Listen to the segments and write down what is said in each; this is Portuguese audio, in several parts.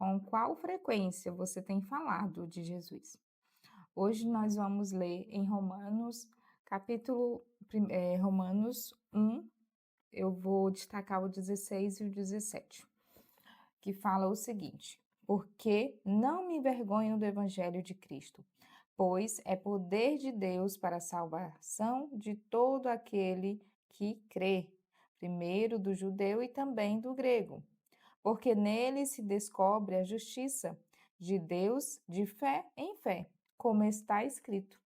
Com qual frequência você tem falado de Jesus? Hoje nós vamos ler em Romanos, Romanos 1, eu vou destacar o 16 e o 17, que fala o seguinte: porque não me envergonho do evangelho de Cristo, pois é poder de Deus para a salvação de todo aquele que crê, primeiro do judeu e também do grego, porque nele se descobre a justiça de Deus de fé em fé, como está escrito: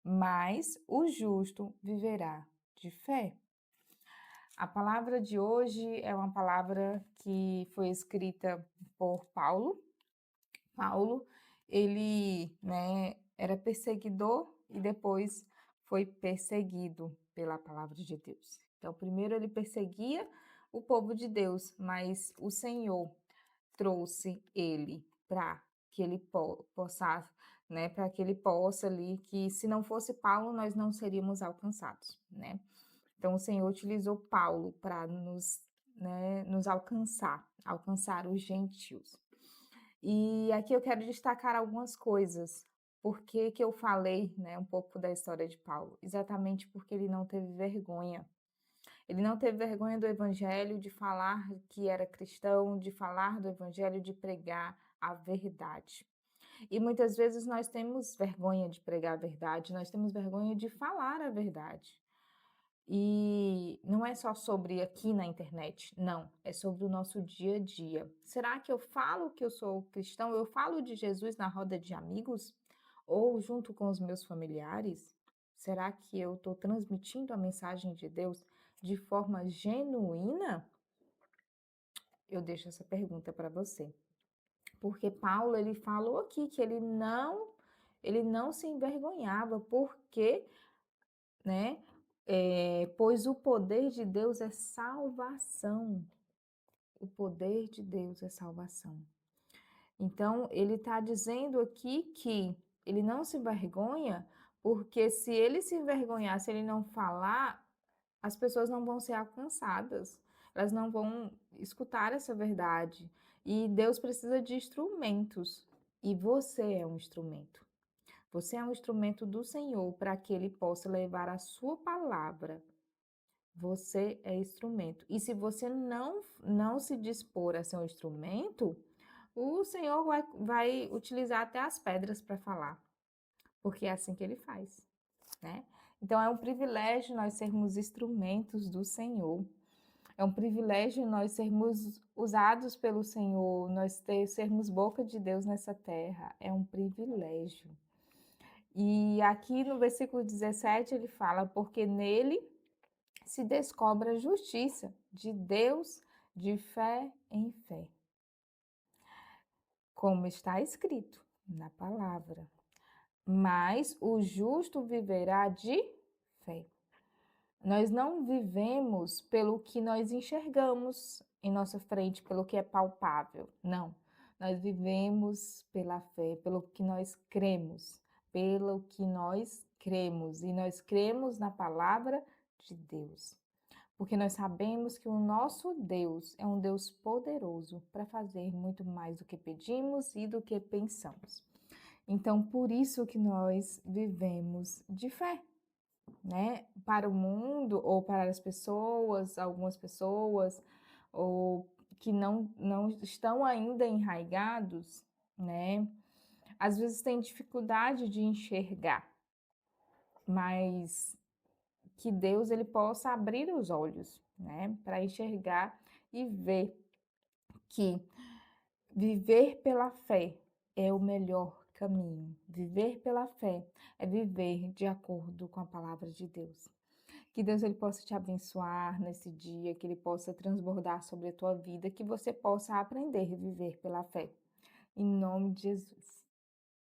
mas o justo viverá de fé. A palavra de hoje é uma palavra que foi escrita por Paulo. Paulo, ele, era perseguidor e depois foi perseguido pela palavra de Deus. Então, primeiro ele perseguia o povo de Deus, mas o Senhor trouxe ele para que ele possa, para que ele possa ali, que se não fosse Paulo, nós não seríamos alcançados, né? Então, o Senhor utilizou Paulo para nos alcançar os gentios. E aqui eu quero destacar algumas coisas. Por que que eu falei, um pouco da história de Paulo? Exatamente porque ele não teve vergonha. Ele não teve vergonha do evangelho, de falar que era cristão, de falar do evangelho, de pregar a verdade. E muitas vezes nós temos vergonha de pregar a verdade, nós temos vergonha de falar a verdade. E não é só sobre aqui na internet, não, é sobre o nosso dia a dia. Será que eu falo que eu sou cristão? Eu falo de Jesus na roda de amigos? Ou junto com os meus familiares? Será que eu estou transmitindo a mensagem de Deus de forma genuína? Eu deixo essa pergunta para você. Porque Paulo, ele falou aqui que ele não se envergonhava, porque, né? Pois o poder de Deus é salvação. O poder de Deus é salvação. Então, ele está dizendo aqui que ele não se envergonha, porque se ele se envergonhar, se ele não falar, as pessoas não vão ser alcançadas, elas não vão escutar essa verdade. E Deus precisa de instrumentos, e você é um instrumento. Você é um instrumento do Senhor para que Ele possa levar a sua palavra. Você é instrumento. E se você não se dispor a ser um instrumento, o Senhor vai utilizar até as pedras para falar, porque é assim que Ele faz, né? Então é um privilégio nós sermos instrumentos do Senhor. É um privilégio nós sermos usados pelo Senhor, sermos boca de Deus nessa terra. É um privilégio. E aqui no versículo 17 ele fala: porque nele se descobre a justiça de Deus de fé em fé, como está escrito na palavra. Mas o justo viverá de fé. Nós não vivemos pelo que nós enxergamos em nossa frente, pelo que é palpável. Não. Nós vivemos pela fé, pelo que nós cremos, pelo que nós cremos. E nós cremos na palavra de Deus. Porque nós sabemos que o nosso Deus é um Deus poderoso para fazer muito mais do que pedimos e do que pensamos. Então, por isso que nós vivemos de fé, né? Para o mundo ou para as pessoas, algumas pessoas, ou que não estão ainda enraigados, né? Às vezes tem dificuldade de enxergar, mas que Deus ele possa abrir os olhos, né, para enxergar e ver que viver pela fé é o melhor caminho. Viver pela fé é viver de acordo com a palavra de Deus. Que Deus ele possa te abençoar nesse dia, que ele possa transbordar sobre a tua vida, que você possa aprender a viver pela fé. Em nome de Jesus.